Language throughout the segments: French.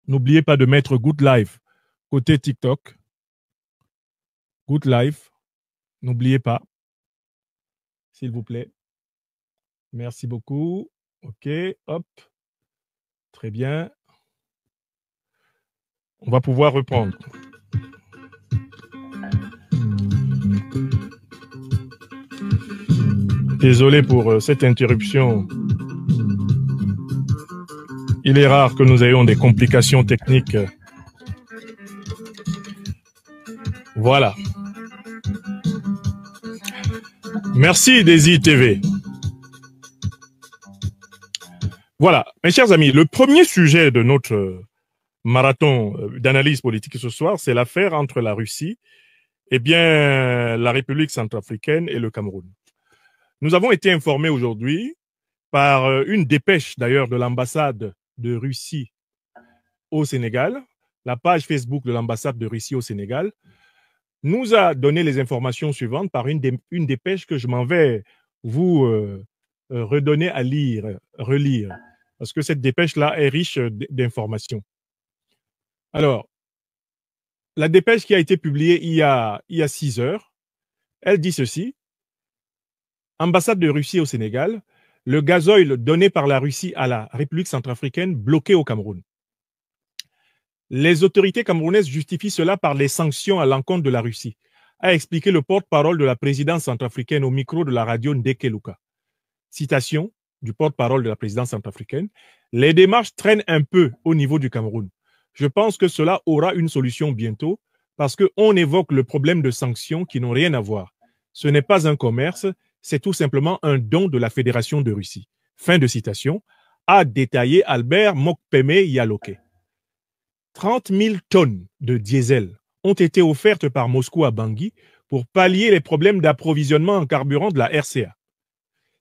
N'oubliez pas de mettre Good Live côté TikTok. Good Live. N'oubliez pas, s'il vous plaît. Merci beaucoup. OK, hop. Très bien. On va pouvoir reprendre. Désolé pour cette interruption. Il est rare que nous ayons des complications techniques. Voilà. Merci, Desi TV. Voilà, mes chers amis, le premier sujet de notre marathon d'analyse politique ce soir, c'est l'affaire entre la Russie et bien la République centrafricaine et le Cameroun. Nous avons été informés aujourd'hui par une dépêche d'ailleurs de l'ambassade de Russie au Sénégal, la page Facebook de l'ambassade de Russie au Sénégal, nous a donné les informations suivantes par une dépêche que je m'en vais vous redonner à lire, relire, parce que cette dépêche-là est riche d'informations. Alors, la dépêche qui a été publiée il y a 6 heures, elle dit ceci. Ambassade de Russie au Sénégal, le gazoil donné par la Russie à la République centrafricaine bloqué au Cameroun. Les autorités camerounaises justifient cela par les sanctions à l'encontre de la Russie, a expliqué le porte-parole de la présidence centrafricaine au micro de la radio Ndeke Luka. Citation du porte-parole de la présidence centrafricaine. Les démarches traînent un peu au niveau du Cameroun. Je pense que cela aura une solution bientôt parce qu'on évoque le problème de sanctions qui n'ont rien à voir. Ce n'est pas un commerce, c'est tout simplement un don de la Fédération de Russie. Fin de citation, a détaillé Albert Mokpeme Yaloke. 30 000 tonnes de diesel ont été offertes par Moscou à Bangui pour pallier les problèmes d'approvisionnement en carburant de la RCA.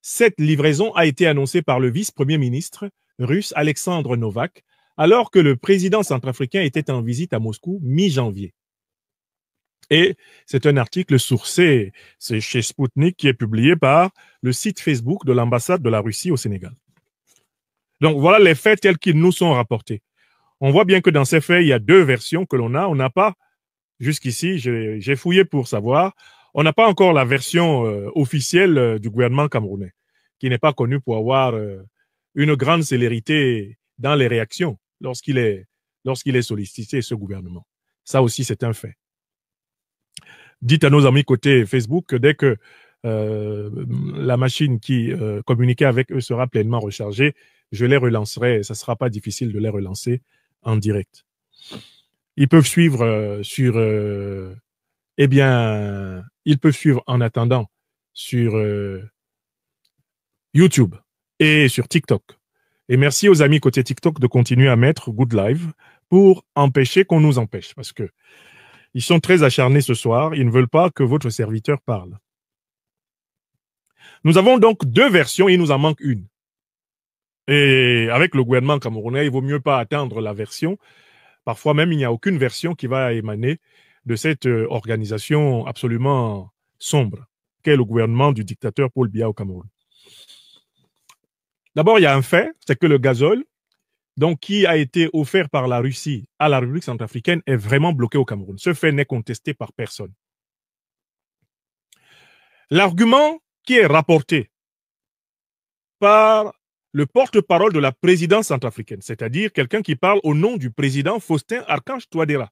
Cette livraison a été annoncée par le vice-premier ministre russe Alexandre Novak, alors que le président centrafricain était en visite à Moscou mi-janvier. Et c'est un article sourcé, c'est chez Sputnik, qui est publié par le site Facebook de l'ambassade de la Russie au Sénégal. Donc voilà les faits tels qu'ils nous sont rapportés. On voit bien que dans ces faits, il y a deux versions que l'on a. On n'a pas, jusqu'ici, j'ai fouillé pour savoir, on n'a pas encore la version officielle du gouvernement camerounais, qui n'est pas connu pour avoir une grande célérité dans les réactions lorsqu'il est sollicité, ce gouvernement. Ça aussi, c'est un fait. Dites à nos amis côté Facebook que dès que la machine qui communiquait avec eux sera pleinement rechargée, je les relancerai. Ça ne sera pas difficile de les relancer en direct. Ils peuvent suivre ils peuvent suivre en attendant sur YouTube et sur TikTok. Et merci aux amis côté TikTok de continuer à mettre Good Live pour empêcher qu'on nous empêche, parce que ils sont très acharnés ce soir. Ils ne veulent pas que votre serviteur parle. Nous avons donc deux versions, il nous en manque une. Et avec le gouvernement camerounais, il ne vaut mieux pas attendre la version. Parfois même, il n'y a aucune version qui va émaner de cette organisation absolument sombre qu'est le gouvernement du dictateur Paul Biya au Cameroun. D'abord, il y a un fait, c'est que le gazole, donc, qui a été offert par la Russie à la République centrafricaine, est vraiment bloqué au Cameroun. Ce fait n'est contesté par personne. L'argument qui est rapporté par le porte-parole de la présidence centrafricaine, c'est-à-dire quelqu'un qui parle au nom du président Faustin Archange Touadéra.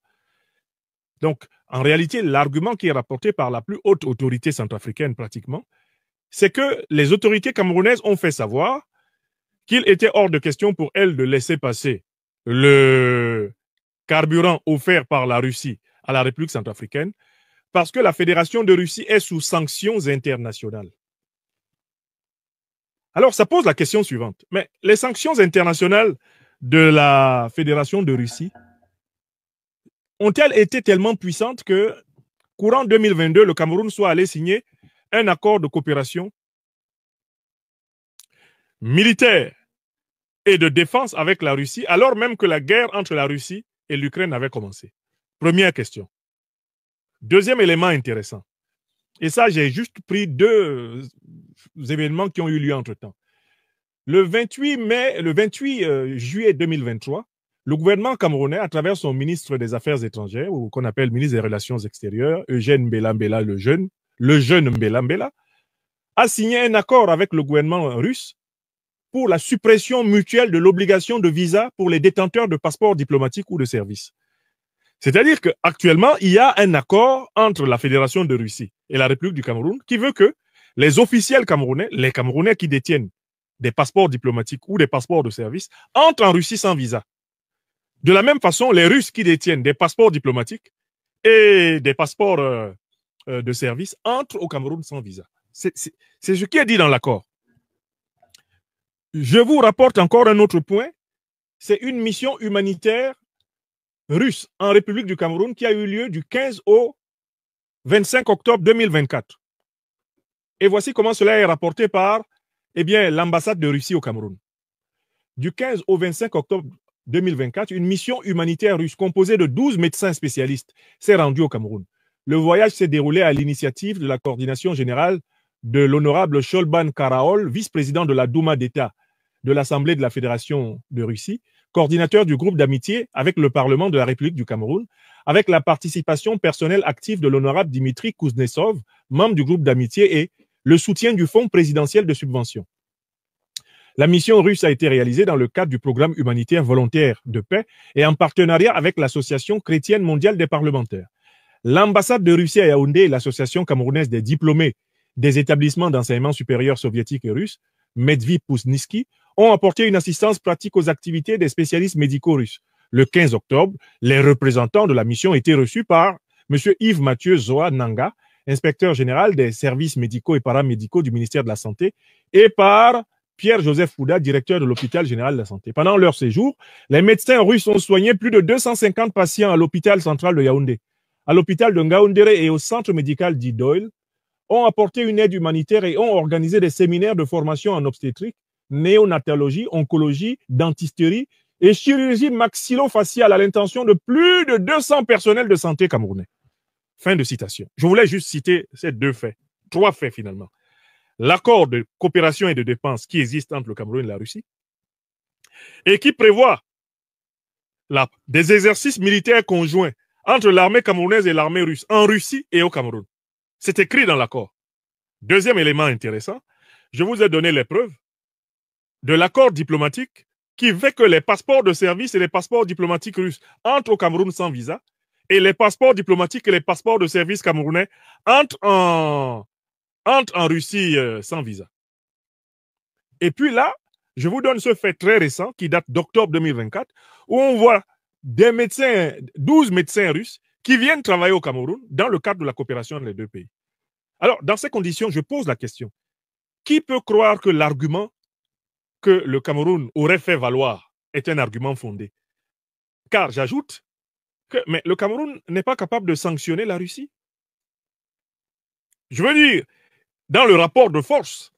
Donc, en réalité, l'argument qui est rapporté par la plus haute autorité centrafricaine pratiquement, c'est que les autorités camerounaises ont fait savoir qu'il était hors de question pour elles de laisser passer le carburant offert par la Russie à la République centrafricaine parce que la Fédération de Russie est sous sanctions internationales. Alors, ça pose la question suivante. Mais les sanctions internationales de la Fédération de Russie ont-elles été tellement puissantes que, courant 2022, le Cameroun soit allé signer un accord de coopération militaire et de défense avec la Russie, alors même que la guerre entre la Russie et l'Ukraine avait commencé? Première question. Deuxième élément intéressant. Et ça, j'ai juste pris deux événements qui ont eu lieu entre-temps. Le 28 juillet 2023, le gouvernement camerounais, à travers son ministre des Affaires étrangères, ou qu'on appelle ministre des Relations extérieures, Eugène Mbela Mbela le jeune Mbela Mbela, a signé un accord avec le gouvernement russe pour la suppression mutuelle de l'obligation de visa pour les détenteurs de passeports diplomatiques ou de services. C'est-à-dire qu'actuellement, il y a un accord entre la Fédération de Russie et la République du Cameroun qui veut que les officiels camerounais, les Camerounais qui détiennent des passeports diplomatiques ou des passeports de service, entrent en Russie sans visa. De la même façon, les Russes qui détiennent des passeports diplomatiques et des passeports de service entrent au Cameroun sans visa. C'est ce qui est dit dans l'accord. Je vous rapporte encore un autre point. C'est une mission humanitaire russe en République du Cameroun qui a eu lieu du 15 au 25 octobre 2024. Et voici comment cela est rapporté par l'ambassade de Russie au Cameroun. Du 15 au 25 octobre 2024, une mission humanitaire russe composée de 12 médecins spécialistes s'est rendue au Cameroun. Le voyage s'est déroulé à l'initiative de la coordination générale de l'honorable Sholban Karaol, vice-président de la Douma d'État de l'Assemblée de la Fédération de Russie, coordinateur du groupe d'amitié avec le Parlement de la République du Cameroun, avec la participation personnelle active de l'honorable Dimitri Kuznetsov, membre du groupe d'amitié, et le soutien du Fonds présidentiel de subvention. La mission russe a été réalisée dans le cadre du programme humanitaire volontaire de paix et en partenariat avec l'Association chrétienne mondiale des parlementaires. L'ambassade de Russie à Yaoundé et l'Association camerounaise des diplômés des établissements d'enseignement supérieur soviétiques et russes, Medvi Pouznitsky, ont apporté une assistance pratique aux activités des spécialistes médicaux russes. Le 15 octobre, les représentants de la mission étaient reçus par M. Yves Mathieu Zoa Nanga, inspecteur général des services médicaux et paramédicaux du ministère de la Santé, et par Pierre-Joseph Fouda, directeur de l'hôpital général de la Santé. Pendant leur séjour, les médecins russes ont soigné plus de 250 patients à l'hôpital central de Yaoundé, à l'hôpital de Ngaoundéré et au centre médical d'Idoyle, ont apporté une aide humanitaire et ont organisé des séminaires de formation en obstétrique, néonatologie, oncologie, dentisterie et chirurgie maxillofaciale à l'intention de plus de 200 personnels de santé camerounais. Fin de citation. Je voulais juste citer ces deux faits, trois faits finalement. L'accord de coopération et de dépenses qui existe entre le Cameroun et la Russie et qui prévoit des exercices militaires conjoints entre l'armée camerounaise et l'armée russe en Russie et au Cameroun. C'est écrit dans l'accord. Deuxième élément intéressant, je vous ai donné les preuves de l'accord diplomatique qui fait que les passeports de service et les passeports diplomatiques russes entrent au Cameroun sans visa et les passeports diplomatiques et les passeports de service camerounais entrent en Russie sans visa. Et puis là, je vous donne ce fait très récent qui date d'octobre 2024 où on voit des médecins, 12 médecins russes qui viennent travailler au Cameroun dans le cadre de la coopération des deux pays. Alors, dans ces conditions, je pose la question. Qui peut croire que l'argument que le Cameroun aurait fait valoir est un argument fondé? Car j'ajoute que le Cameroun n'est pas capable de sanctionner la Russie. Je veux dire, dans le rapport de force,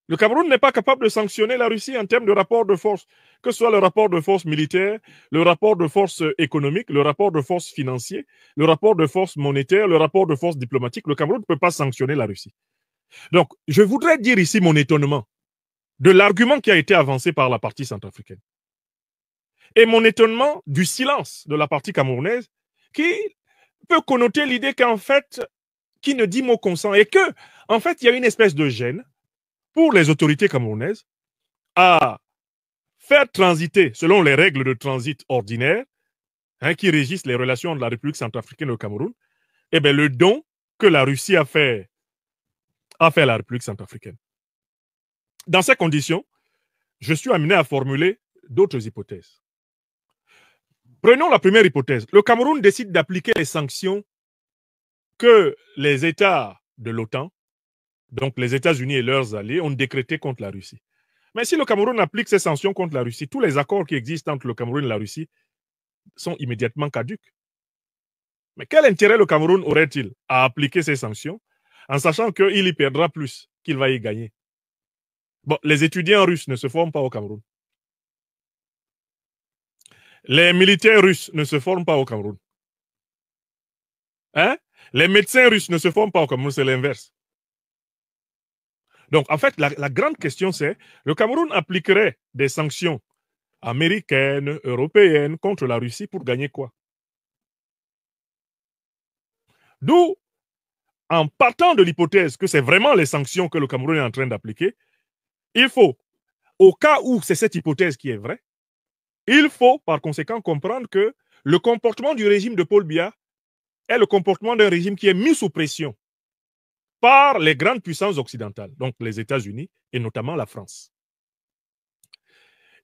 le Cameroun n'est pas capable de sanctionner la Russie en termes de rapport de force, que ce soit le rapport de force militaire, le rapport de force économique, le rapport de force financier, le rapport de force monétaire, le rapport de force diplomatique. Le Cameroun ne peut pas sanctionner la Russie. Donc, je voudrais dire ici mon étonnement de l'argument qui a été avancé par la partie centrafricaine et mon étonnement du silence de la partie camerounaise qui peut connoter l'idée qu'en fait, qui ne dit mot consent et que, en fait, il y a une espèce de gêne pour les autorités camerounaises à faire transiter, selon les règles de transit ordinaires qui régissent les relations de la République centrafricaine au Cameroun, le don que la Russie a fait à la République centrafricaine. Dans ces conditions, je suis amené à formuler d'autres hypothèses. Prenons la première hypothèse. Le Cameroun décide d'appliquer les sanctions que les États de l'OTAN, donc les États-Unis et leurs alliés, ont décrétées contre la Russie. Mais si le Cameroun applique ces sanctions contre la Russie, tous les accords qui existent entre le Cameroun et la Russie sont immédiatement caducs. Mais quel intérêt le Cameroun aurait-il à appliquer ces sanctions en sachant qu'il y perdra plus qu'il va y gagner? Bon, les étudiants russes ne se forment pas au Cameroun. Les militaires russes ne se forment pas au Cameroun. Les médecins russes ne se forment pas au Cameroun, c'est l'inverse. Donc, en fait, la grande question, c'est le Cameroun appliquerait des sanctions américaine, européenne contre la Russie pour gagner quoi? D'où, en partant de l'hypothèse que c'est vraiment les sanctions que le Cameroun est en train d'appliquer, il faut, au cas où c'est cette hypothèse qui est vraie, il faut par conséquent comprendre que le comportement du régime de Paul Biya est le comportement d'un régime qui est mis sous pression par les grandes puissances occidentales, donc les États-Unis et notamment la France.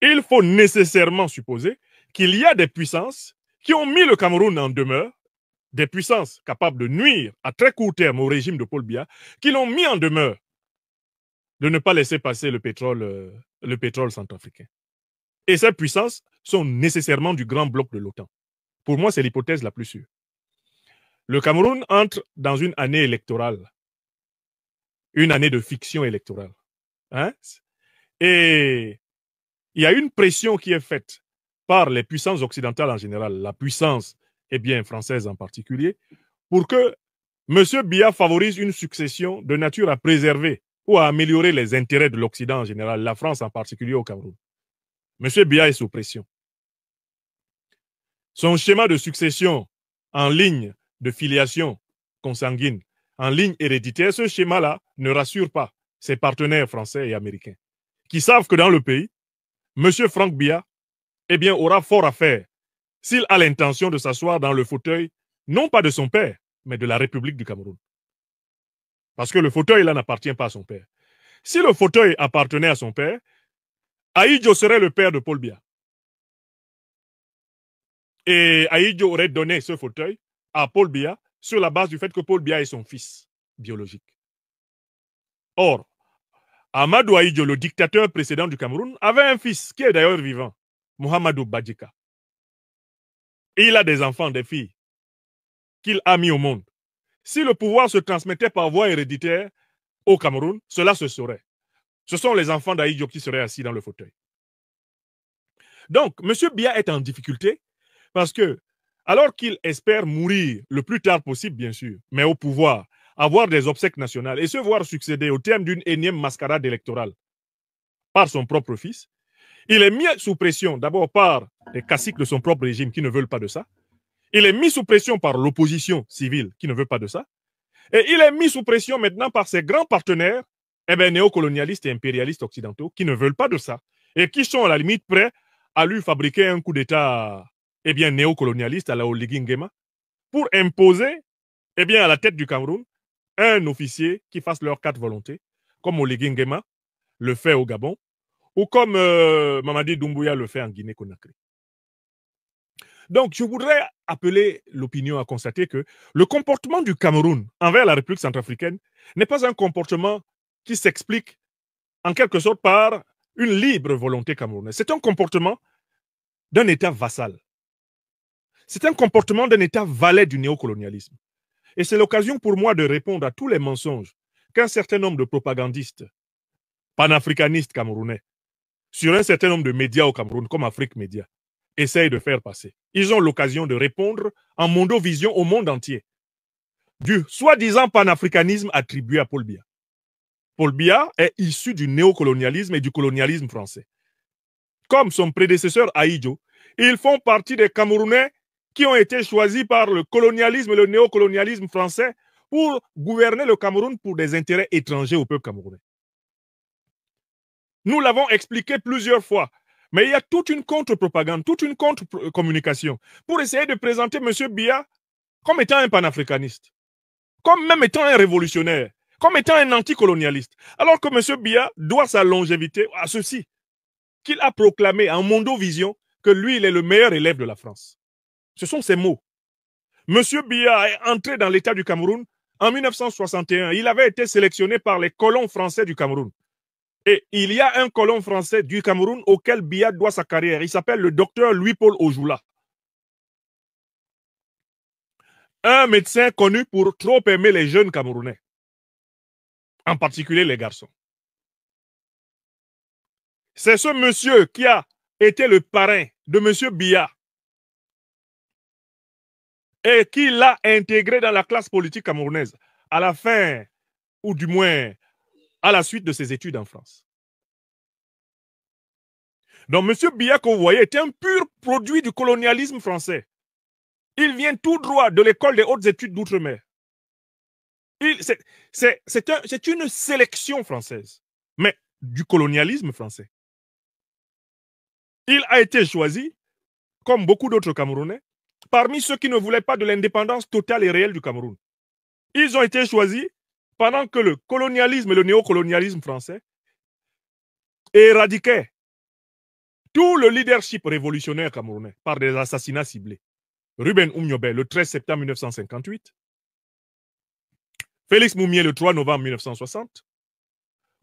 Il faut nécessairement supposer qu'il y a des puissances qui ont mis le Cameroun en demeure, des puissances capables de nuire à très court terme au régime de Paul Biya, qui l'ont mis en demeure de ne pas laisser passer le pétrole centrafricain. Et ces puissances sont nécessairement du grand bloc de l'OTAN. Pour moi, c'est l'hypothèse la plus sûre. Le Cameroun entre dans une année électorale, une année de fiction électorale. Hein? Et il y a une pression qui est faite par les puissances occidentales en général, la puissance française en particulier, pour que M. Biya favorise une succession de nature à préserver ou à améliorer les intérêts de l'Occident en général, la France en particulier au Cameroun. M. Biya est sous pression. Son schéma de succession en ligne de filiation consanguine, en ligne héréditaire, ce schéma-là ne rassure pas ses partenaires français et américains, qui savent que dans le pays, M. Franck Biya aura fort à faire s'il a l'intention de s'asseoir dans le fauteuil, non pas de son père, mais de la République du Cameroun. Parce que le fauteuil, là, n'appartient pas à son père. Si le fauteuil appartenait à son père, Ahidjo serait le père de Paul Biya. Et Ahidjo aurait donné ce fauteuil à Paul Biya sur la base du fait que Paul Biya est son fils biologique. Or, Amadou Ahidjo, le dictateur précédent du Cameroun, avait un fils qui est d'ailleurs vivant, Mohamedou Badjika. Et il a des enfants, des filles, qu'il a mis au monde. Si le pouvoir se transmettait par voie héréditaire au Cameroun, cela se saurait. Ce sont les enfants d'Ahidjo qui seraient assis dans le fauteuil. Donc, M. Biya est en difficulté parce que, alors qu'il espère mourir le plus tard possible, bien sûr, mais au pouvoir, avoir des obsèques nationales et se voir succéder au terme d'une énième mascarade électorale par son propre fils, il est mis sous pression d'abord par les caciques de son propre régime qui ne veulent pas de ça. Il est mis sous pression par l'opposition civile qui ne veut pas de ça. Et il est mis sous pression maintenant par ses grands partenaires néocolonialistes et impérialistes occidentaux qui ne veulent pas de ça et qui sont à la limite prêts à lui fabriquer un coup d'État néocolonialiste à la Oligui Nguema pour imposer à la tête du Cameroun un officier qui fasse leurs 4 volontés, comme Oligui Nguema le fait au Gabon ou comme Mamadi Doumbouya le fait en Guinée-Conakry. Donc, je voudrais appeler l'opinion à constater que le comportement du Cameroun envers la République centrafricaine n'est pas un comportement qui s'explique en quelque sorte par une libre volonté camerounaise. C'est un comportement d'un État vassal. C'est un comportement d'un État valet du néocolonialisme. Et c'est l'occasion pour moi de répondre à tous les mensonges qu'un certain nombre de propagandistes panafricanistes camerounais sur un certain nombre de médias au Cameroun, comme Afrique Média, essayent de faire passer. Ils ont l'occasion de répondre en mondovision au monde entier du soi-disant panafricanisme attribué à Paul Biya. Paul Biya est issu du néocolonialisme et du colonialisme français. Comme son prédécesseur Ahidjo, ils font partie des Camerounais qui ont été choisis par le colonialisme et le néocolonialisme français pour gouverner le Cameroun pour des intérêts étrangers au peuple camerounais. Nous l'avons expliqué plusieurs fois, mais il y a toute une contre-propagande, toute une contre-communication pour essayer de présenter M. Biya comme étant un panafricaniste, comme même étant un révolutionnaire, comme étant un anticolonialiste, alors que M. Biya doit sa longévité à ceci, qu'il a proclamé en mondovision que lui, il est le meilleur élève de la France. Ce sont ses mots. M. Biya est entré dans l'État du Cameroun en 1961. Il avait été sélectionné par les colons français du Cameroun. Et il y a un colon français du Cameroun auquel Biya doit sa carrière. Il s'appelle le docteur Louis-Paul Ojoula. Un médecin connu pour trop aimer les jeunes Camerounais, en particulier les garçons. C'est ce monsieur qui a été le parrain de M. Biya et qui l'a intégré dans la classe politique camerounaise à la fin, ou du moins à la suite de ses études en France. Donc, M. Biya, que vous voyez, est un pur produit du colonialisme français. Il vient tout droit de l'école des hautes études d'outre-mer. C'est une sélection française, mais du colonialisme français. Il a été choisi, comme beaucoup d'autres Camerounais, parmi ceux qui ne voulaient pas de l'indépendance totale et réelle du Cameroun. Ils ont été choisis pendant que le colonialisme et le néocolonialisme français éradiquaient tout le leadership révolutionnaire camerounais par des assassinats ciblés. Ruben Oumniobé, le 13 septembre 1958. Félix Moumié, le 3 novembre 1960.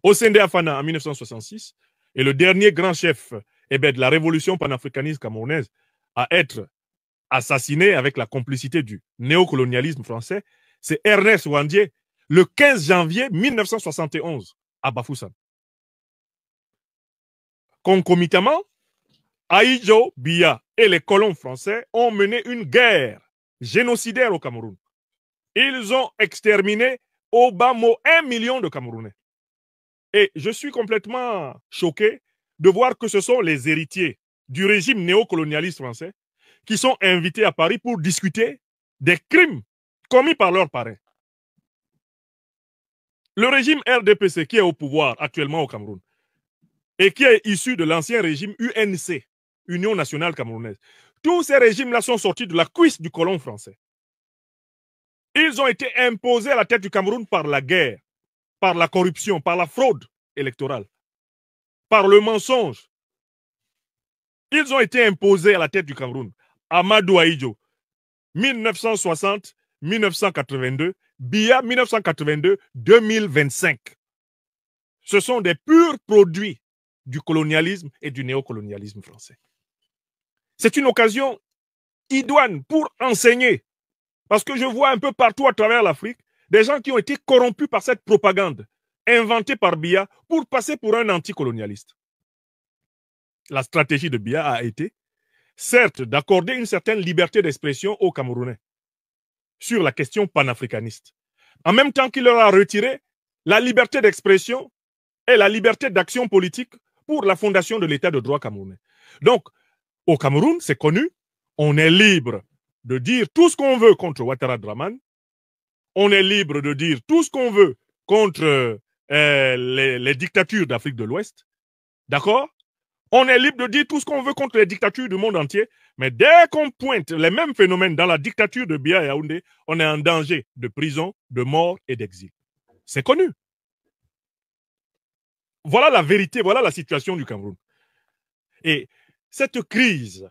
Osende Afana, en 1966. Et le dernier grand chef de la révolution panafricaniste camerounaise à être assassiné avec la complicité du néocolonialisme français, c'est Ernest Ouandié, le 15 janvier 1971, à Bafoussam. Concomitamment, Ahidjo Biya et les colons français ont mené une guerre génocidaire au Cameroun. Ils ont exterminé au bas mot 1 million de Camerounais. Et je suis complètement choqué de voir que ce sont les héritiers du régime néocolonialiste français qui sont invités à Paris pour discuter des crimes commis par leurs parrains. Le régime RDPC qui est au pouvoir actuellement au Cameroun et qui est issu de l'ancien régime UNC, Union nationale camerounaise, tous ces régimes-là sont sortis de la cuisse du colon français. Ils ont été imposés à la tête du Cameroun par la guerre, par la corruption, par la fraude électorale, par le mensonge. Ils ont été imposés à la tête du Cameroun. Amadou Ahidjo, 1960-1982, Biya 1982-2025. Ce sont des purs produits du colonialisme et du néocolonialisme français. C'est une occasion idoine pour enseigner, parce que je vois un peu partout à travers l'Afrique des gens qui ont été corrompus par cette propagande inventée par Biya pour passer pour un anticolonialiste. La stratégie de Biya a été, certes, d'accorder une certaine liberté d'expression aux Camerounais sur la question panafricaniste, en même temps qu'il leur a retiré la liberté d'expression et la liberté d'action politique pour la fondation de l'État de droit camerounais. Donc, au Cameroun, c'est connu, on est libre de dire tout ce qu'on veut contre Ouattara Draman, on est libre de dire tout ce qu'on veut contre les dictatures d'Afrique de l'Ouest, d'accord? On est libre de dire tout ce qu'on veut contre les dictatures du monde entier, mais dès qu'on pointe les mêmes phénomènes dans la dictature de Biya et Yaoundé, on est en danger de prison, de mort et d'exil. C'est connu. Voilà la vérité, voilà la situation du Cameroun. Et cette crise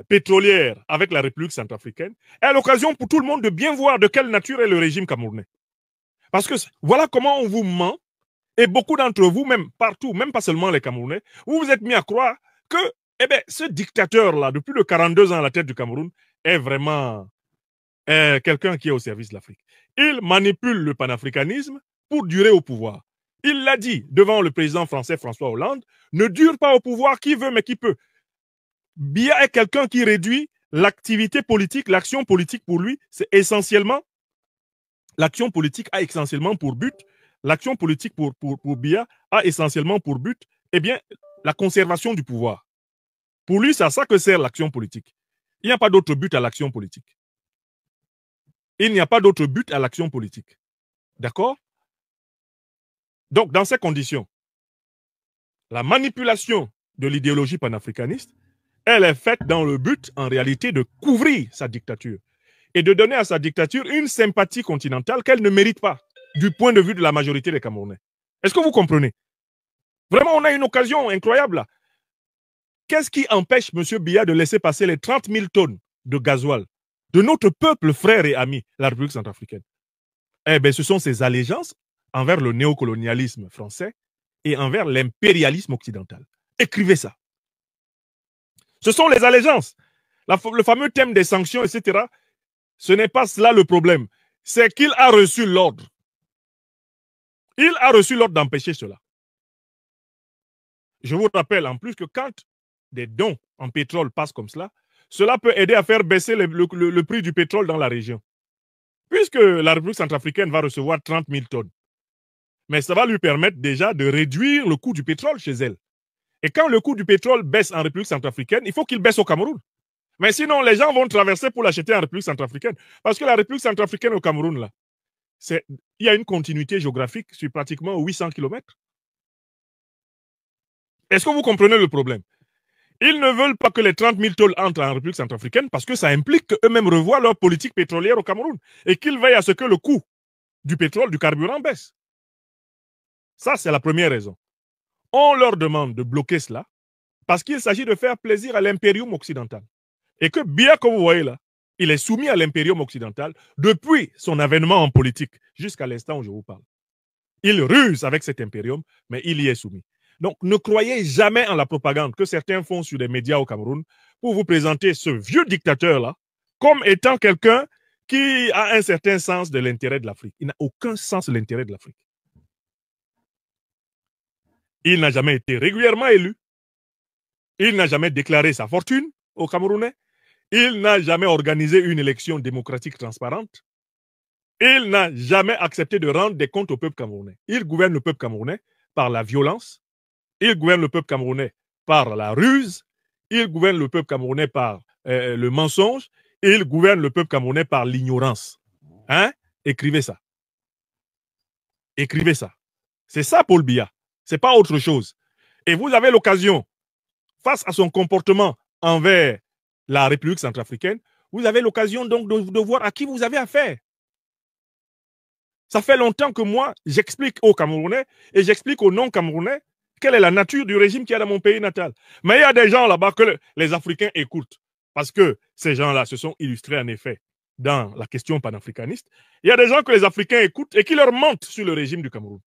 pétrolière avec la République centrafricaine est l'occasion pour tout le monde de bien voir de quelle nature est le régime camerounais. Parce que voilà comment on vous ment, et beaucoup d'entre vous, même partout, même pas seulement les Camerounais, vous vous êtes mis à croire que ce dictateur-là, de plus de 42 ans à la tête du Cameroun, est vraiment quelqu'un qui est au service de l'Afrique. Il manipule le panafricanisme pour durer au pouvoir. Il l'a dit devant le président français François Hollande, ne dure pas au pouvoir qui veut mais qui peut. Biya est quelqu'un qui réduit l'activité politique, l'action politique pour lui, c'est essentiellement, l'action politique a essentiellement pour but, l'action politique pour Biya a essentiellement pour but, la conservation du pouvoir. Pour lui, c'est à ça que sert l'action politique. Il n'y a pas d'autre but à l'action politique. Il n'y a pas d'autre but à l'action politique. D'accord? Donc, dans ces conditions, la manipulation de l'idéologie panafricaniste, elle est faite dans le but, en réalité, de couvrir sa dictature et de donner à sa dictature une sympathie continentale qu'elle ne mérite pas du point de vue de la majorité des Camerounais. Est-ce que vous comprenez? Vraiment, on a une occasion incroyable là. Qu'est-ce qui empêche M. Biya de laisser passer les 30 000 tonnes de gasoil de notre peuple frère et ami, la République centrafricaine? Eh bien, ce sont ses allégeances envers le néocolonialisme français et envers l'impérialisme occidental. Écrivez ça. Ce sont les allégeances. Le fameux thème des sanctions, etc. Ce n'est pas cela le problème. C'est qu'il a reçu l'ordre. Il a reçu l'ordre d'empêcher cela. Je vous rappelle en plus que quand des dons en pétrole passent comme cela peut aider à faire baisser le prix du pétrole dans la région. Puisque la République centrafricaine va recevoir 30 000 tonnes. Mais ça va lui permettre déjà de réduire le coût du pétrole chez elle. Et quand le coût du pétrole baisse en République centrafricaine, il faut qu'il baisse au Cameroun. Mais sinon, les gens vont traverser pour l'acheter en République centrafricaine. Parce que la République centrafricaine au Cameroun, là, il y a une continuité géographique sur pratiquement 800 km. Est-ce que vous comprenez le problème? Ils ne veulent pas que les 30 000 tôles entrent en République centrafricaine parce que ça implique qu'eux-mêmes revoient leur politique pétrolière au Cameroun et qu'ils veillent à ce que le coût du pétrole, du carburant baisse. Ça, c'est la première raison. On leur demande de bloquer cela parce qu'il s'agit de faire plaisir à l'impérium occidental. Et que bien que vous voyez là, il est soumis à l'impérium occidental depuis son avènement en politique jusqu'à l'instant où je vous parle. Il ruse avec cet impérium, mais il y est soumis. Donc, ne croyez jamais en la propagande que certains font sur les médias au Cameroun pour vous présenter ce vieux dictateur-là comme étant quelqu'un qui a un certain sens de l'intérêt de l'Afrique. Il n'a aucun sens de l'intérêt de l'Afrique. Il n'a jamais été régulièrement élu. Il n'a jamais déclaré sa fortune aux Camerounais. Il n'a jamais organisé une élection démocratique transparente. Il n'a jamais accepté de rendre des comptes au peuple camerounais. Il gouverne le peuple camerounais par la violence. Il gouverne le peuple camerounais par la ruse. Il gouverne le peuple camerounais par le mensonge. Et il gouverne le peuple camerounais par l'ignorance. Hein? Écrivez ça. Écrivez ça. C'est ça, Paul Biya. C'est pas autre chose. Et vous avez l'occasion, face à son comportement envers la République centrafricaine, vous avez l'occasion donc de voir à qui vous avez affaire. Ça fait longtemps que moi, j'explique aux Camerounais et j'explique aux non-Camerounais quelle est la nature du régime qu'il y a dans mon pays natal. Mais il y a des gens là-bas que les Africains écoutent parce que ces gens-là se sont illustrés en effet dans la question panafricaniste. Il y a des gens que les Africains écoutent et qui leur mentent sur le régime du Cameroun.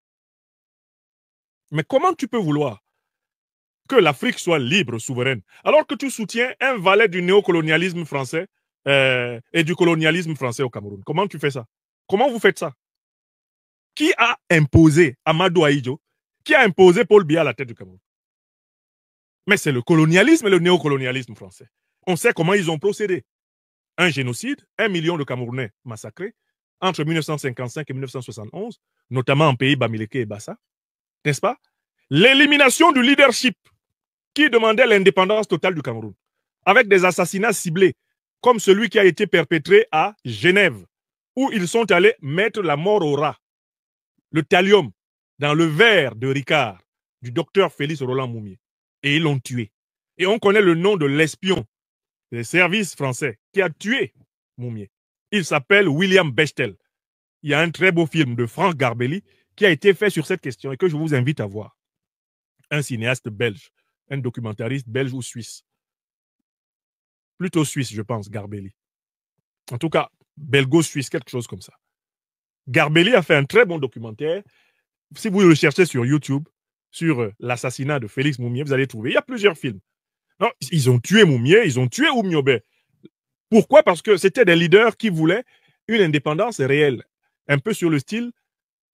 Mais comment tu peux vouloir que l'Afrique soit libre, souveraine, alors que tu soutiens un valet du néocolonialisme français et du colonialisme français au Cameroun? Comment tu fais ça? Comment vous faites ça? Qui a imposé Amadou Ahidjo? Qui a imposé Paul Biya à la tête du Cameroun? Mais c'est le colonialisme et le néocolonialisme français. On sait comment ils ont procédé. Un génocide, 1 million de Camerounais massacrés entre 1955 et 1971, notamment en pays Bamileke et Bassa, n'est-ce pas? L'élimination du leadership qui demandait l'indépendance totale du Cameroun, avec des assassinats ciblés, comme celui qui a été perpétré à Genève, où ils sont allés mettre la mort au rat, le thallium, dans le verre de Ricard, du docteur Félix Roland Moumié. Et ils l'ont tué. Et on connaît le nom de l'espion des services français qui a tué Moumié. Il s'appelle William Bechtel. Il y a un très beau film de Franck Garbelli qui a été fait sur cette question et que je vous invite à voir. Un cinéaste belge, un documentariste belge ou suisse. Plutôt suisse, je pense, Garbelli. En tout cas, belgo-suisse, quelque chose comme ça. Garbelli a fait un très bon documentaire. Si vous le cherchez sur YouTube, sur l'assassinat de Félix Moumié, vous allez trouver. Il y a plusieurs films. Non, ils ont tué Moumié, ils ont tué Oumyobé. Pourquoi? Parce que c'était des leaders qui voulaient une indépendance réelle. Un peu sur le style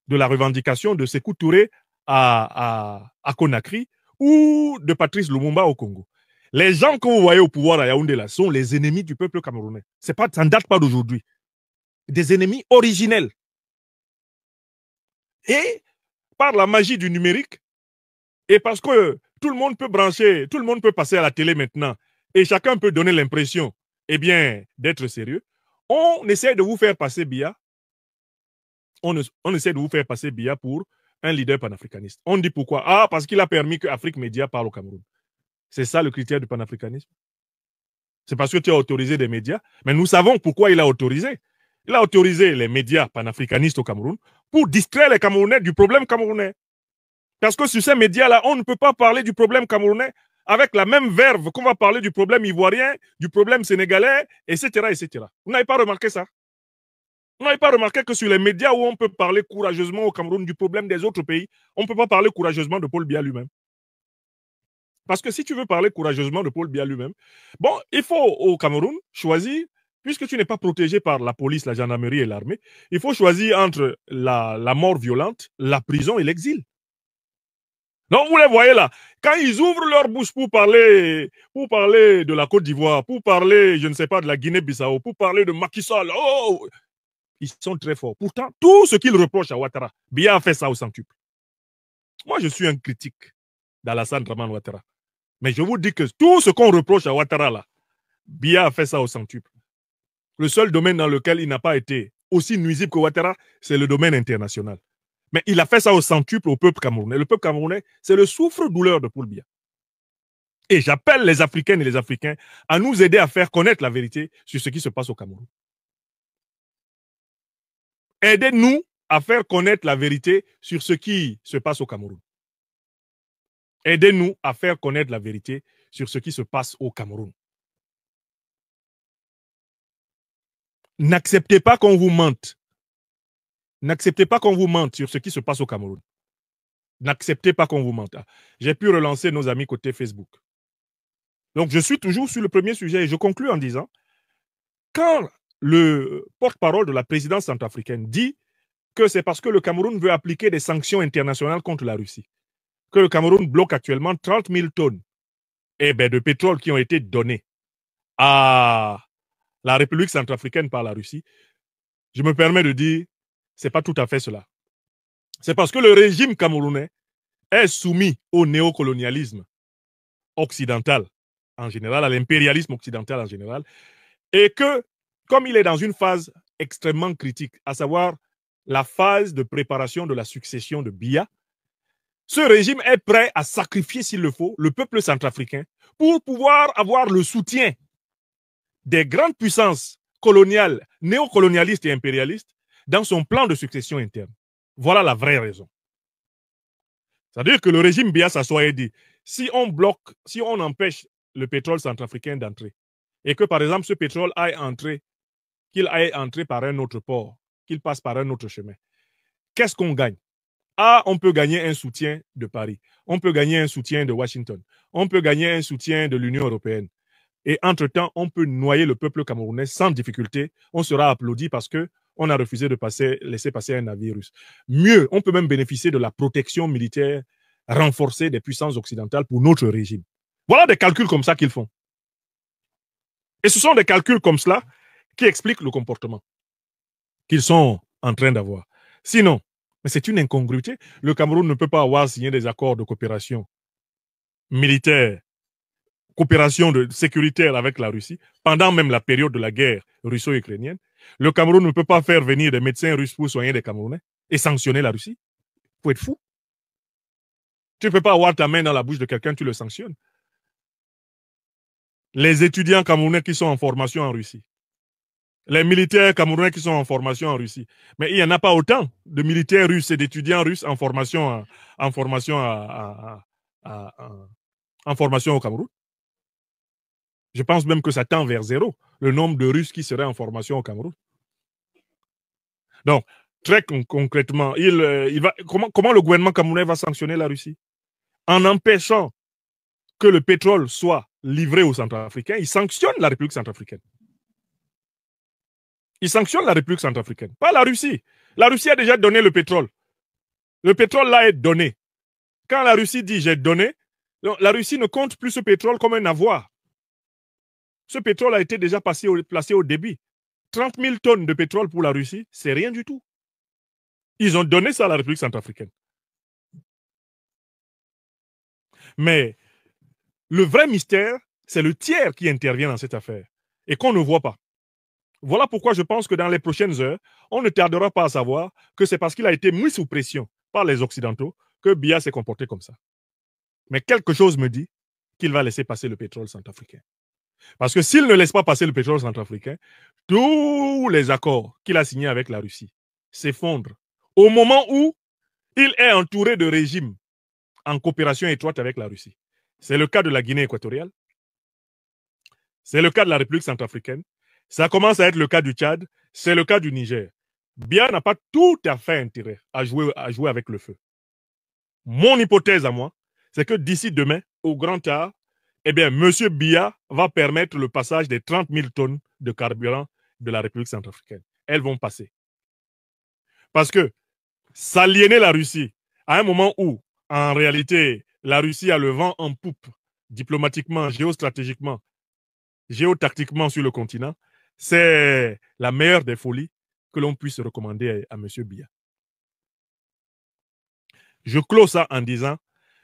de la revendication de Sékou Touré à Conakry ou de Patrice Lumumba au Congo. Les gens que vous voyez au pouvoir à Yaoundé là sont les ennemis du peuple camerounais. Ça ne date pas d'aujourd'hui. Des ennemis originels. Et par la magie du numérique, et parce que tout le monde peut brancher, tout le monde peut passer à la télé maintenant, et chacun peut donner l'impression, eh bien, d'être sérieux, on essaie de vous faire passer Biya, on essaie de vous faire passer Biya pour un leader panafricaniste. On dit pourquoi? Ah, parce qu'il a permis que Afrique Média parle au Cameroun. C'est ça le critère du panafricanisme? C'est parce que tu as autorisé des médias, mais nous savons pourquoi il a autorisé. Il a autorisé les médias panafricanistes au Cameroun pour distraire les Camerounais du problème camerounais. Parce que sur ces médias-là, on ne peut pas parler du problème camerounais avec la même verve qu'on va parler du problème ivoirien, du problème sénégalais, etc., etc. Vous n'avez pas remarqué ça? Vous n'avez pas remarqué que sur les médias où on peut parler courageusement au Cameroun du problème des autres pays, on ne peut pas parler courageusement de Paul Biya lui-même? Parce que si tu veux parler courageusement de Paul Biya lui-même, bon, il faut au Cameroun choisir, puisque tu n'es pas protégé par la police, la gendarmerie et l'armée, il faut choisir entre la mort violente, la prison et l'exil. Donc, vous les voyez là, quand ils ouvrent leur bouche pour parler de la Côte d'Ivoire, pour parler, je ne sais pas, de la Guinée-Bissau, pour parler de Macky Sall, oh, ils sont très forts. Pourtant, tout ce qu'ils reprochent à Ouattara, Biya a fait ça au centuple. Moi, je suis un critique d'Alassane Draman Ouattara. Mais je vous dis que tout ce qu'on reproche à Ouattara, là, Biya a fait ça au centuple. Le seul domaine dans lequel il n'a pas été aussi nuisible que Ouattara, c'est le domaine international. Mais il a fait ça au centuple au peuple camerounais. Le peuple camerounais, c'est le souffre-douleur de Paul Biya. Et j'appelle les Africaines et les Africains à nous aider à faire connaître la vérité sur ce qui se passe au Cameroun. Aidez-nous à faire connaître la vérité sur ce qui se passe au Cameroun. Aidez-nous à faire connaître la vérité sur ce qui se passe au Cameroun. N'acceptez pas qu'on vous mente. N'acceptez pas qu'on vous mente sur ce qui se passe au Cameroun. N'acceptez pas qu'on vous mente. J'ai pu relancer nos amis côté Facebook. Donc, je suis toujours sur le premier sujet et je conclue en disant, quand le porte-parole de la présidence centrafricaine dit que c'est parce que le Cameroun veut appliquer des sanctions internationales contre la Russie, que le Cameroun bloque actuellement 30 000 tonnes de pétrole qui ont été données à la République centrafricaine par la Russie, je me permets de dire, ce n'est pas tout à fait cela. C'est parce que le régime camerounais est soumis au néocolonialisme occidental en général, à l'impérialisme occidental en général, et que, comme il est dans une phase extrêmement critique, à savoir la phase de préparation de la succession de Biya, ce régime est prêt à sacrifier, s'il le faut, le peuple centrafricain pour pouvoir avoir le soutien des grandes puissances coloniales, néocolonialistes et impérialistes dans son plan de succession interne. Voilà la vraie raison. C'est-à-dire que le régime Biya s'assoit et dit, si on bloque, si on empêche le pétrole centrafricain d'entrer, et que par exemple ce pétrole aille entrer, qu'il aille entrer par un autre port, qu'il passe par un autre chemin, qu'est-ce qu'on gagne? Ah, on peut gagner un soutien de Paris, on peut gagner un soutien de Washington, on peut gagner un soutien de l'Union européenne. Et entre-temps, on peut noyer le peuple camerounais sans difficulté. On sera applaudi parce qu'on a refusé de laisser passer un navire russe. Mieux, on peut même bénéficier de la protection militaire renforcée des puissances occidentales pour notre régime. Voilà des calculs comme ça qu'ils font. Et ce sont des calculs comme cela qui expliquent le comportement qu'ils sont en train d'avoir. Sinon, mais c'est une incongruité. Le Cameroun ne peut pas avoir signé des accords de coopération militaire, coopération sécuritaire avec la Russie, pendant même la période de la guerre russo-ukrainienne. Le Cameroun ne peut pas faire venir des médecins russes pour soigner des Camerounais et sanctionner la Russie. Il faut être fou. Tu ne peux pas avoir ta main dans la bouche de quelqu'un, tu le sanctionnes. Les étudiants camerounais qui sont en formation en Russie, les militaires camerounais qui sont en formation en Russie. Mais il n'y en a pas autant de militaires russes et d'étudiants russes en formation, en formation au Cameroun. Je pense même que ça tend vers zéro, le nombre de Russes qui seraient en formation au Cameroun. Donc, très concrètement, comment le gouvernement camerounais va sanctionner la Russie? En empêchant que le pétrole soit livré aux Centrafricains, il sanctionne la République centrafricaine. Il sanctionne la République centrafricaine, pas la Russie. La Russie a déjà donné le pétrole. Le pétrole là est donné. Quand la Russie dit j'ai donné, la Russie ne compte plus ce pétrole comme un avoir. Ce pétrole a été déjà placé au débit. 30 000 tonnes de pétrole pour la Russie, c'est rien du tout. Ils ont donné ça à la République centrafricaine. Mais le vrai mystère, c'est le tiers qui intervient dans cette affaire et qu'on ne voit pas. Voilà pourquoi je pense que dans les prochaines heures, on ne tardera pas à savoir que c'est parce qu'il a été mis sous pression par les Occidentaux que Biya s'est comporté comme ça. Mais quelque chose me dit qu'il va laisser passer le pétrole centrafricain. Parce que s'il ne laisse pas passer le pétrole centrafricain, tous les accords qu'il a signés avec la Russie s'effondrent au moment où il est entouré de régimes en coopération étroite avec la Russie. C'est le cas de la Guinée équatoriale. C'est le cas de la République centrafricaine. Ça commence à être le cas du Tchad. C'est le cas du Niger. Biya n'a pas tout à fait intérêt à jouer avec le feu. Mon hypothèse à moi, c'est que d'ici demain, au grand tard, eh bien, M. Biya va permettre le passage des 30 000 tonnes de carburant de la République centrafricaine. Elles vont passer. Parce que s'aliéner la Russie à un moment où, en réalité, la Russie a le vent en poupe, diplomatiquement, géostratégiquement, géotactiquement sur le continent, c'est la meilleure des folies que l'on puisse recommander à M. Biya. Je clôt ça en disant,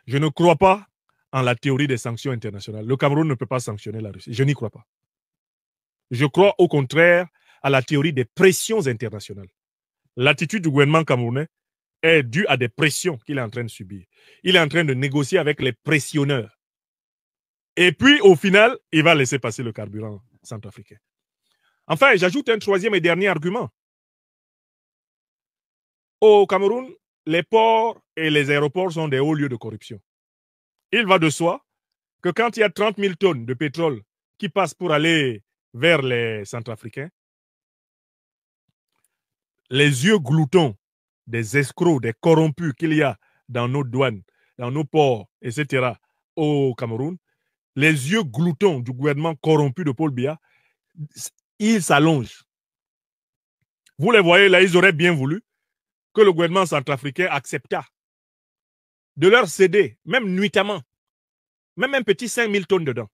je ne crois pas en la théorie des sanctions internationales. Le Cameroun ne peut pas sanctionner la Russie. Je n'y crois pas. Je crois au contraire à la théorie des pressions internationales. L'attitude du gouvernement camerounais est due à des pressions qu'il est en train de subir. Il est en train de négocier avec les pressionneurs. Et puis, au final, il va laisser passer le carburant centrafricain. Enfin, j'ajoute un troisième et dernier argument. Au Cameroun, les ports et les aéroports sont des hauts lieux de corruption. Il va de soi que quand il y a 30 000 tonnes de pétrole qui passent pour aller vers les Centrafricains, les yeux gloutons des escrocs, des corrompus qu'il y a dans nos douanes, dans nos ports, etc., au Cameroun, les yeux gloutons du gouvernement corrompu de Paul Biya, ils s'allongent. Vous les voyez là, ils auraient bien voulu que le gouvernement centrafricain accepta de leur céder, même nuitamment, même un petit 5 000 tonnes dedans.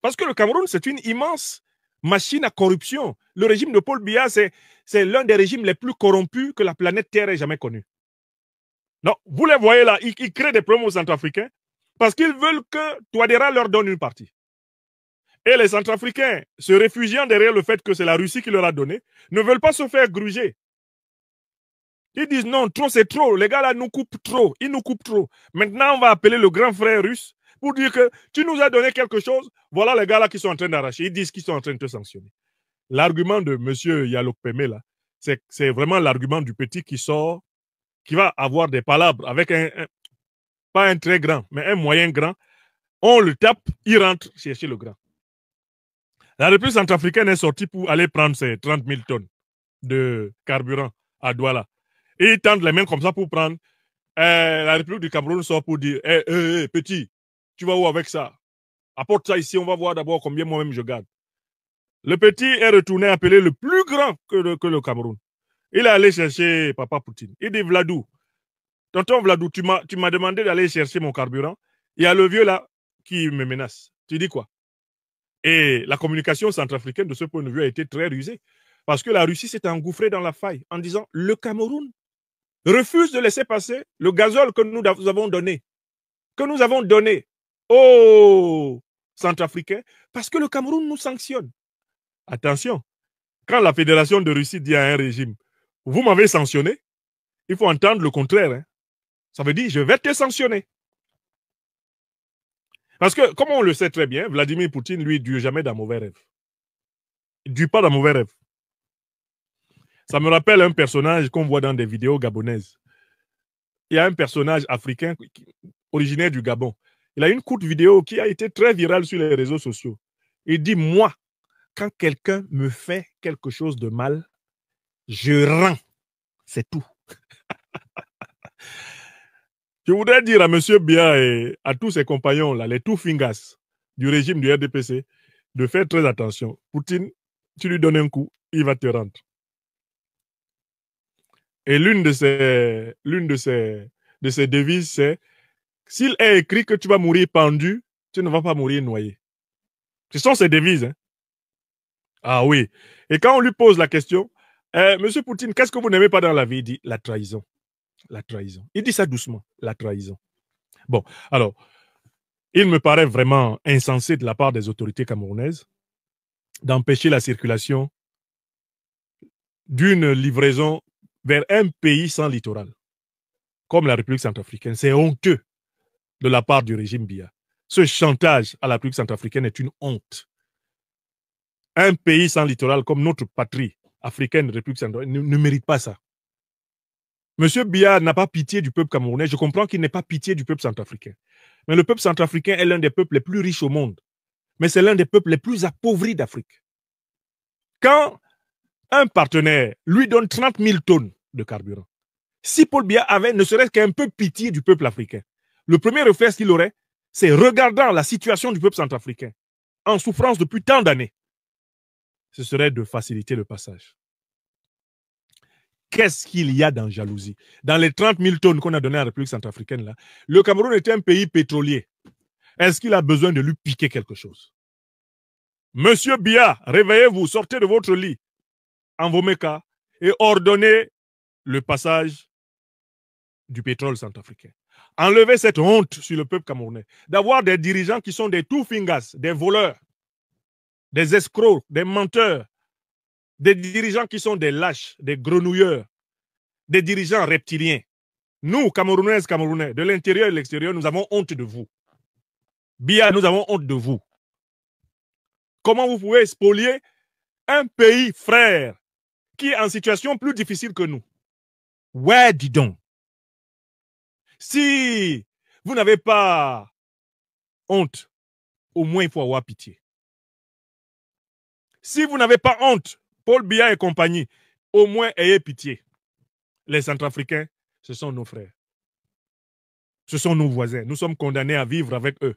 Parce que le Cameroun, c'est une immense machine à corruption. Le régime de Paul Biya, c'est l'un des régimes les plus corrompus que la planète Terre ait jamais connu. Non, vous les voyez là, ils créent des problèmes aux Centrafricains parce qu'ils veulent que Touadéra leur donne une partie. Et les Centrafricains, se réfugiant derrière le fait que c'est la Russie qui leur a donné, ne veulent pas se faire gruger. Ils disent non, trop c'est trop, les gars là nous coupent trop, ils nous coupent trop. Maintenant, on va appeler le grand frère russe pour dire que tu nous as donné quelque chose, voilà les gars là qui sont en train d'arracher, ils disent qu'ils sont en train de te sanctionner. L'argument de M. Yalok Peme là, c'est vraiment l'argument du petit qui sort, qui va avoir des palabres avec pas un très grand, mais un moyen grand. On le tape, il rentre chercher le grand. La République centrafricaine est sortie pour aller prendre ses 30 000 tonnes de carburant à Douala. Et ils tendent les mains comme ça pour prendre. La République du Cameroun sort pour dire petit, tu vas où avec ça? Apporte ça ici, on va voir d'abord combien moi-même je garde. Le petit est retourné appeler le plus grand que le Cameroun. Il est allé chercher Papa Poutine. Il dit Vladou, tonton Vladou, tu m'as demandé d'aller chercher mon carburant. Il y a le vieux là qui me menace. Tu dis quoi? Et la communication centrafricaine de ce point de vue a été très rusée. Parce que la Russie s'est engouffrée dans la faille en disant le Cameroun refuse de laisser passer le gazole que nous avons donné. Que nous avons donné aux Centrafricains parce que le Cameroun nous sanctionne. Attention, quand la Fédération de Russie dit à un régime, vous m'avez sanctionné, il faut entendre le contraire. Hein. Ça veut dire, je vais te sanctionner. Parce que, comme on le sait très bien, Vladimir Poutine, lui, ne dure jamais dans mauvais rêves. Il ne dure pas dans mauvais rêves. Ça me rappelle un personnage qu'on voit dans des vidéos gabonaises. Il y a un personnage africain originaire du Gabon. Il a une courte vidéo qui a été très virale sur les réseaux sociaux. Il dit, moi, quand quelqu'un me fait quelque chose de mal, je rends. C'est tout. Je voudrais dire à M. Biya et à tous ses compagnons, là, les two fingers du régime du RDPC, de faire très attention. Poutine, tu lui donnes un coup, il va te rendre. Et l'une de ses devises, c'est s'il est écrit que tu vas mourir pendu, tu ne vas pas mourir noyé. Ce sont ses devises. Hein? Ah oui. Et quand on lui pose la question, Monsieur Poutine, qu'est-ce que vous n'aimez pas dans la vie? Il dit la trahison. La trahison. Il dit ça doucement, la trahison. Bon, alors, il me paraît vraiment insensé de la part des autorités camerounaises d'empêcher la circulation d'une livraison vers un pays sans littoral, comme la République centrafricaine. C'est honteux de la part du régime Biya. Ce chantage à la République centrafricaine est une honte. Un pays sans littoral comme notre patrie africaine, République centrafricaine, ne mérite pas ça. Monsieur Biya n'a pas pitié du peuple camerounais. Je comprends qu'il n'ait pas pitié du peuple centrafricain. Mais le peuple centrafricain est l'un des peuples les plus riches au monde. Mais c'est l'un des peuples les plus appauvris d'Afrique. Quand un partenaire lui donne 30 000 tonnes de carburant, si Paul Biya avait ne serait-ce qu'un peu pitié du peuple africain, le premier réflexe qu'il aurait, c'est regardant la situation du peuple centrafricain en souffrance depuis tant d'années, ce serait de faciliter le passage. Qu'est-ce qu'il y a dans jalousie? Dans les 30 000 tonnes qu'on a données à la République centrafricaine, là, le Cameroun était un pays pétrolier. Est-ce qu'il a besoin de lui piquer quelque chose? Monsieur Biya, réveillez-vous, sortez de votre lit, en vos et ordonnez le passage du pétrole centrafricain. Enlever cette honte sur le peuple camerounais, d'avoir des dirigeants qui sont des two-fingers, des voleurs, des escrocs, des menteurs, des dirigeants qui sont des lâches, des grenouilleurs, des dirigeants reptiliens. Nous, Camerounaises, Camerounais, de l'intérieur et de l'extérieur, nous avons honte de vous. Biya, nous avons honte de vous. Comment vous pouvez spolier un pays frère qui est en situation plus difficile que nous? Ouais, dis donc. Si vous n'avez pas honte, au moins il faut avoir pitié. Si vous n'avez pas honte, Paul Biya et compagnie, au moins ayez pitié. Les Centrafricains, ce sont nos frères. Ce sont nos voisins. Nous sommes condamnés à vivre avec eux.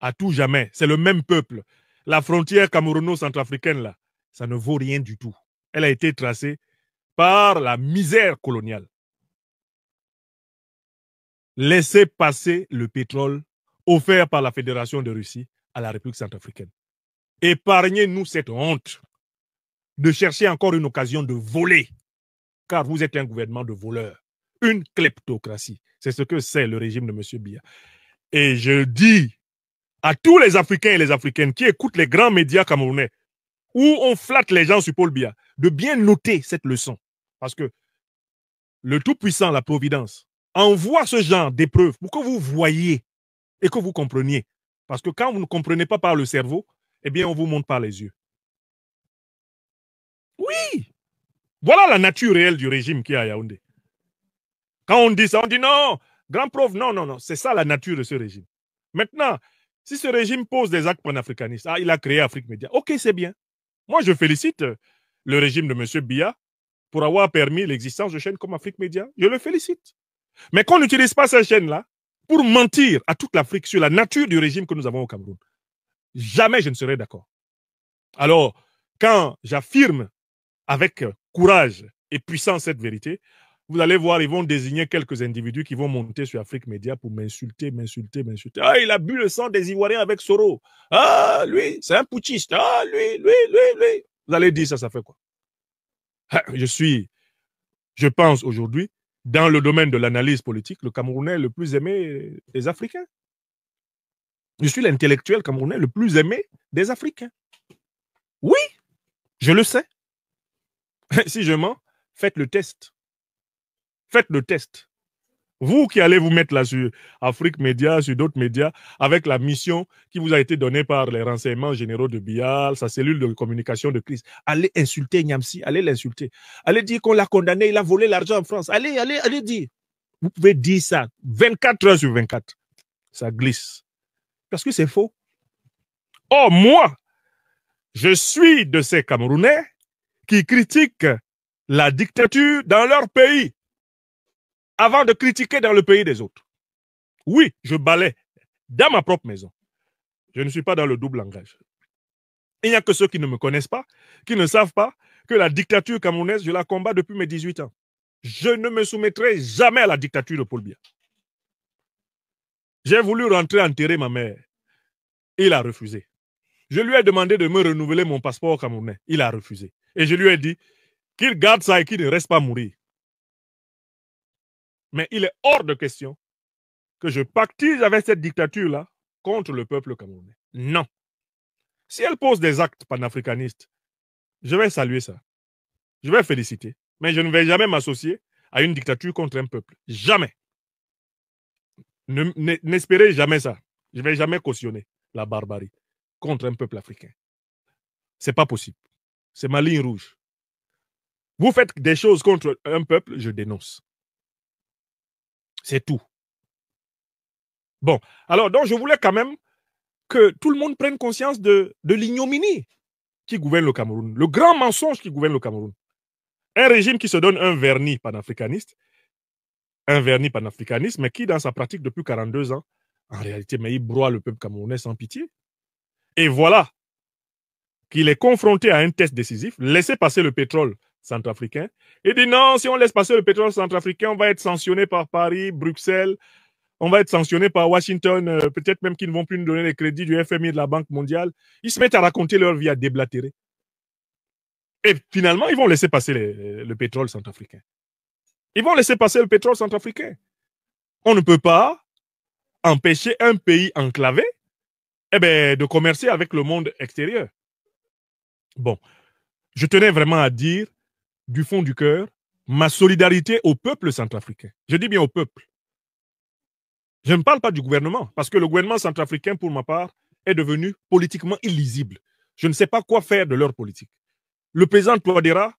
À tout jamais. C'est le même peuple. La frontière camerouno-centrafricaine, là, ça ne vaut rien du tout. Elle a été tracée par la misère coloniale. Laissez passer le pétrole offert par la Fédération de Russie à la République centrafricaine. Épargnez-nous cette honte de chercher encore une occasion de voler, car vous êtes un gouvernement de voleurs, une kleptocratie. C'est ce que c'est le régime de M. Biya. Et je dis à tous les Africains et les Africaines qui écoutent les grands médias camerounais, où on flatte les gens sur Paul Biya, de bien noter cette leçon. Parce que le Tout-Puissant, la Providence, envoie ce genre d'épreuves pour que vous voyiez et que vous compreniez. Parce que quand vous ne comprenez pas par le cerveau, eh bien, on vous montre par les yeux. Oui! Voilà la nature réelle du régime qui est à Yaoundé. Quand on dit ça, on dit non, grand prof, non, non, non. C'est ça la nature de ce régime. Maintenant, si ce régime pose des actes panafricanistes, il a créé Afrique Média. Ok, c'est bien. Moi, je félicite le régime de M. Biya pour avoir permis l'existence de chaînes comme Afrique Média. Je le félicite. Mais qu'on n'utilise pas ces chaînes-là pour mentir à toute l'Afrique sur la nature du régime que nous avons au Cameroun, jamais je ne serai d'accord. Alors, quand j'affirme avec courage et puissance cette vérité, vous allez voir, ils vont désigner quelques individus qui vont monter sur Afrique Média pour m'insulter. Ah, il a bu le sang des Ivoiriens avec Soro. Ah, lui, c'est un putschiste. Ah, lui. Vous allez dire ça fait quoi? Je pense aujourd'hui, dans le domaine de l'analyse politique, le Camerounais le plus aimé des Africains. Je suis l'intellectuel camerounais le plus aimé des Africains. Oui, je le sais. Si je mens, faites le test. Faites le test. Vous qui allez vous mettre là sur Afrique Média, sur d'autres médias, avec la mission qui vous a été donnée par les renseignements généraux de Biya, sa cellule de communication de crise, allez insulter Niamsi, allez l'insulter. Allez dire qu'on l'a condamné, il a volé l'argent en France. Allez dire. Vous pouvez dire ça 24 heures sur 24. Ça glisse. Parce que c'est faux. Oh, moi, je suis de ces Camerounais qui critiquent la dictature dans leur pays avant de critiquer dans le pays des autres. Oui, je balaie dans ma propre maison. Je ne suis pas dans le double langage. Il n'y a que ceux qui ne me connaissent pas, qui ne savent pas que la dictature camerounaise, je la combats depuis mes 18 ans. Je ne me soumettrai jamais à la dictature de Paul Biya. J'ai voulu rentrer enterrer ma mère. Il a refusé. Je lui ai demandé de me renouveler mon passeport camerounais. Il a refusé. Et je lui ai dit qu'il garde ça et qu'il ne reste pas mourir. Mais il est hors de question que je pactise avec cette dictature-là contre le peuple camerounais. Non. Si elle pose des actes panafricanistes, je vais saluer ça. Je vais féliciter. Mais je ne vais jamais m'associer à une dictature contre un peuple. Jamais. N'espérez jamais ça. Je ne vais jamais cautionner la barbarie contre un peuple africain. Ce n'est pas possible. C'est ma ligne rouge. Vous faites des choses contre un peuple, je dénonce. C'est tout. Bon, alors donc je voulais quand même que tout le monde prenne conscience de l'ignominie qui gouverne le Cameroun, le grand mensonge qui gouverne le Cameroun. Un régime qui se donne un vernis panafricaniste, mais qui, dans sa pratique depuis 42 ans, en réalité, mais il broie le peuple camerounais sans pitié. Et voilà qu'il est confronté à un test décisif, laisser passer le pétrole centrafricain, et dit non, si on laisse passer le pétrole centrafricain, on va être sanctionné par Paris, Bruxelles, on va être sanctionné par Washington, peut-être même qu'ils ne vont plus nous donner les crédits du FMI, de la Banque mondiale. Ils se mettent à raconter leur vie, à déblatérer. Et finalement, ils vont laisser passer le pétrole centrafricain. Ils vont laisser passer le pétrole centrafricain. On ne peut pas empêcher un pays enclavé de commercer avec le monde extérieur. Bon, je tenais vraiment à dire, du fond du cœur, ma solidarité au peuple centrafricain. Je dis bien au peuple. Je ne parle pas du gouvernement, parce que le gouvernement centrafricain, pour ma part, est devenu politiquement illisible. Je ne sais pas quoi faire de leur politique. Le président Touadéra,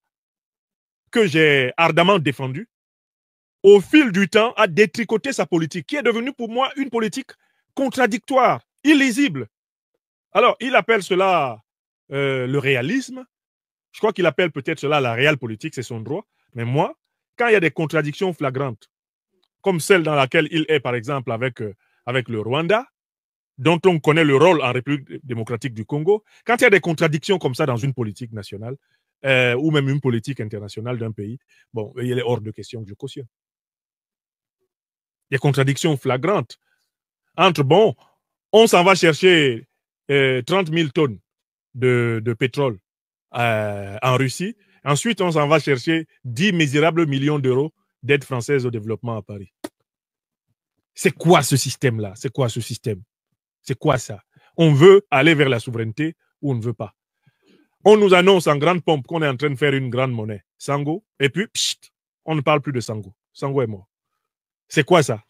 que j'ai ardemment défendu, au fil du temps, a détricoté sa politique, qui est devenue pour moi une politique contradictoire, illisible. Alors, il appelle cela le réalisme. Je crois qu'il appelle peut-être cela la réelle politique, c'est son droit. Mais moi, quand il y a des contradictions flagrantes, comme celle dans laquelle il est, par exemple, avec le Rwanda, dont on connaît le rôle en République démocratique du Congo, quand il y a des contradictions comme ça dans une politique nationale, ou même une politique internationale d'un pays, bon, il est hors de question que je cautionne. Des contradictions flagrantes entre, bon, on s'en va chercher 30 000 tonnes de pétrole en Russie. Ensuite, on s'en va chercher 10 misérables millions d'euros d'aide française au développement à Paris. C'est quoi ce système-là? C'est quoi ce système? C'est quoi ça? On veut aller vers la souveraineté ou on ne veut pas. On nous annonce en grande pompe qu'on est en train de faire une grande monnaie, Sango, et puis, pchit, on ne parle plus de Sango. Sango est mort. C'est quoi ça?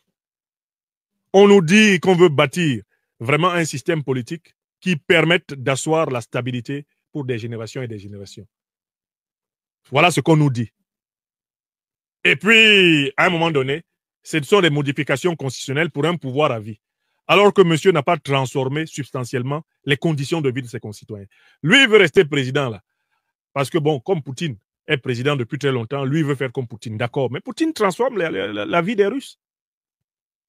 On nous dit qu'on veut bâtir vraiment un système politique qui permette d'asseoir la stabilité pour des générations et des générations. Voilà ce qu'on nous dit. Et puis, à un moment donné, ce sont des modifications constitutionnelles pour un pouvoir à vie. Alors que monsieur n'a pas transformé substantiellement les conditions de vie de ses concitoyens. Lui, il veut rester président là. Parce que bon, comme Poutine est président depuis très longtemps, lui, il veut faire comme Poutine. D'accord, mais Poutine transforme la vie des Russes.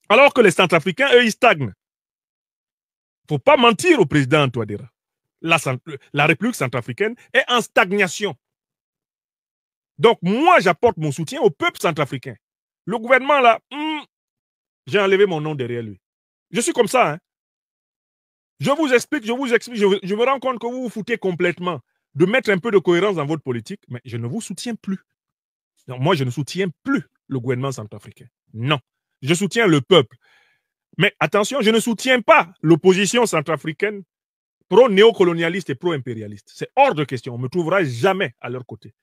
Alors que les Centrafricains, eux, ils stagnent. Il ne faut pas mentir au président Touadéra. La République centrafricaine est en stagnation. Donc, moi, j'apporte mon soutien au peuple centrafricain. Le gouvernement, là, j'ai enlevé mon nom derrière lui. Je suis comme ça. Hein. Je vous explique. Je me rends compte que vous vous foutez complètement de mettre un peu de cohérence dans votre politique, mais je ne vous soutiens plus. Donc, moi, je ne soutiens plus le gouvernement centrafricain. Non. Je soutiens le peuple. Mais attention, je ne soutiens pas l'opposition centrafricaine pro-néocolonialiste et pro-impérialiste. C'est hors de question. On ne me trouvera jamais à leur côté.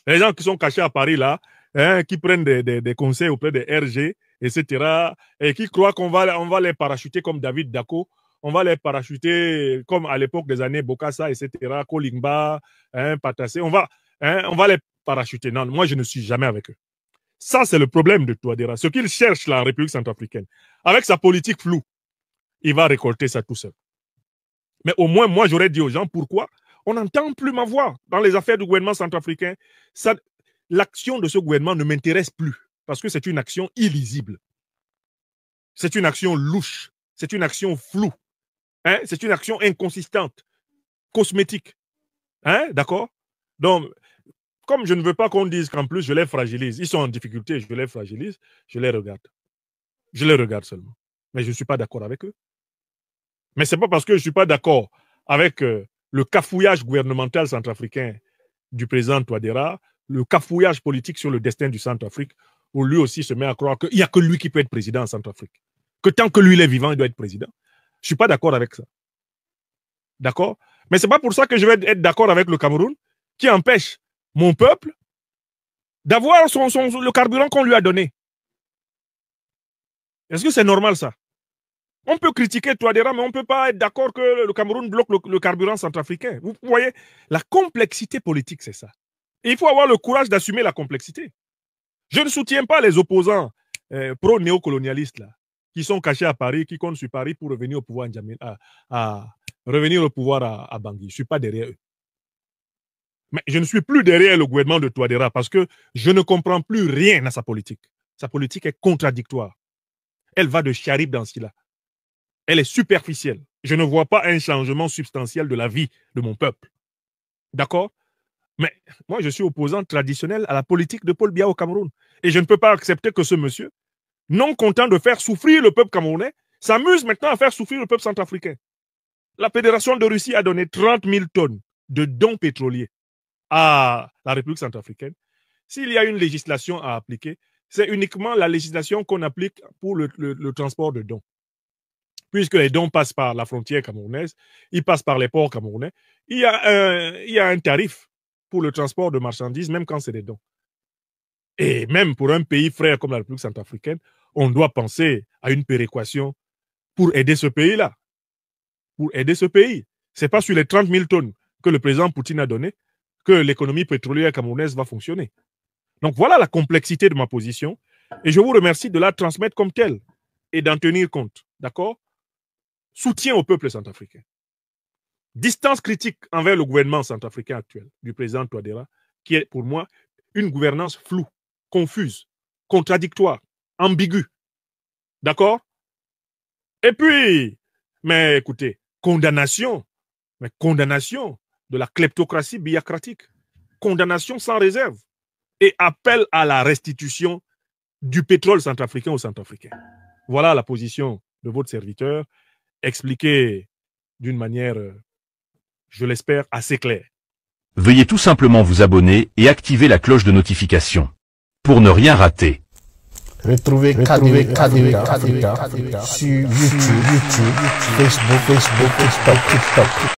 Les gens qui sont cachés à Paris, là, hein, qui prennent des conseils auprès des RG, etc., et qui croient qu'on va les parachuter comme David Dako, on va les parachuter comme à l'époque des années Bokassa, etc., Kolingba, hein, Patassé, on va les parachuter. Non, moi, je ne suis jamais avec eux. Ça, c'est le problème de Touadéra. Ce qu'il cherche là en République centrafricaine, avec sa politique floue, il va récolter ça tout seul. Mais au moins, moi, j'aurais dit aux gens pourquoi on n'entend plus ma voix dans les affaires du gouvernement centrafricain. L'action de ce gouvernement ne m'intéresse plus parce que c'est une action illisible. C'est une action louche. C'est une action floue. Hein? C'est une action inconsistante, cosmétique. Hein? D'accord? Donc, comme je ne veux pas qu'on dise qu'en plus je les fragilise, ils sont en difficulté, je les fragilise, je les regarde. Je les regarde seulement. Mais je ne suis pas d'accord avec eux. Mais ce n'est pas parce que je ne suis pas d'accord avec le cafouillage gouvernemental centrafricain du président Touadéra, le cafouillage politique sur le destin du Centrafrique, où lui aussi se met à croire qu'il n'y a que lui qui peut être président en Centrafrique. Que tant que lui il est vivant, il doit être président. Je ne suis pas d'accord avec ça. D'accord? Mais ce n'est pas pour ça que je vais être d'accord avec le Cameroun, qui empêche mon peuple d'avoir le carburant qu'on lui a donné. Est-ce que c'est normal ça? On peut critiquer Touadéra, mais on ne peut pas être d'accord que le Cameroun bloque le carburant centrafricain. Vous voyez, la complexité politique, c'est ça. Et il faut avoir le courage d'assumer la complexité. Je ne soutiens pas les opposants pro-néocolonialistes là, qui sont cachés à Paris, qui comptent sur Paris pour revenir au pouvoir à Bangui. Je ne suis pas derrière eux. Mais je ne suis plus derrière le gouvernement de Touadéra parce que je ne comprends plus rien à sa politique. Sa politique est contradictoire. Elle va de Charib dans ce là. Elle est superficielle. Je ne vois pas un changement substantiel de la vie de mon peuple. D'accord? Mais moi, je suis opposant traditionnel à la politique de Paul Biya au Cameroun. Et je ne peux pas accepter que ce monsieur, non content de faire souffrir le peuple camerounais, s'amuse maintenant à faire souffrir le peuple centrafricain. La Fédération de Russie a donné 30 000 tonnes de dons pétroliers à la République centrafricaine. S'il y a une législation à appliquer, c'est uniquement la législation qu'on applique pour le transport de dons. Puisque les dons passent par la frontière camerounaise, ils passent par les ports camerounais, il y a un tarif pour le transport de marchandises, même quand c'est des dons. Et même pour un pays frère comme la République centrafricaine, on doit penser à une péréquation pour aider ce pays-là. Pour aider ce pays. Ce n'est pas sur les 30 000 tonnes que le président Poutine a donné que l'économie pétrolière camerounaise va fonctionner. Donc voilà la complexité de ma position. Et je vous remercie de la transmettre comme telle et d'en tenir compte. D'accord? Soutien au peuple centrafricain. Distance critique envers le gouvernement centrafricain actuel du président Touadéra, qui est pour moi une gouvernance floue, confuse, contradictoire, ambiguë. D'accord? Et puis, mais écoutez, condamnation de la kleptocratie biacratique, condamnation sans réserve et appel à la restitution du pétrole centrafricain aux Centrafricains. Voilà la position de votre serviteur, expliquée d'une manière, je l'espère, assez claire. Veuillez tout simplement vous abonner et activer la cloche de notification pour ne rien rater. Retrouvez KDV Africa sur YouTube, Facebook, TikTok.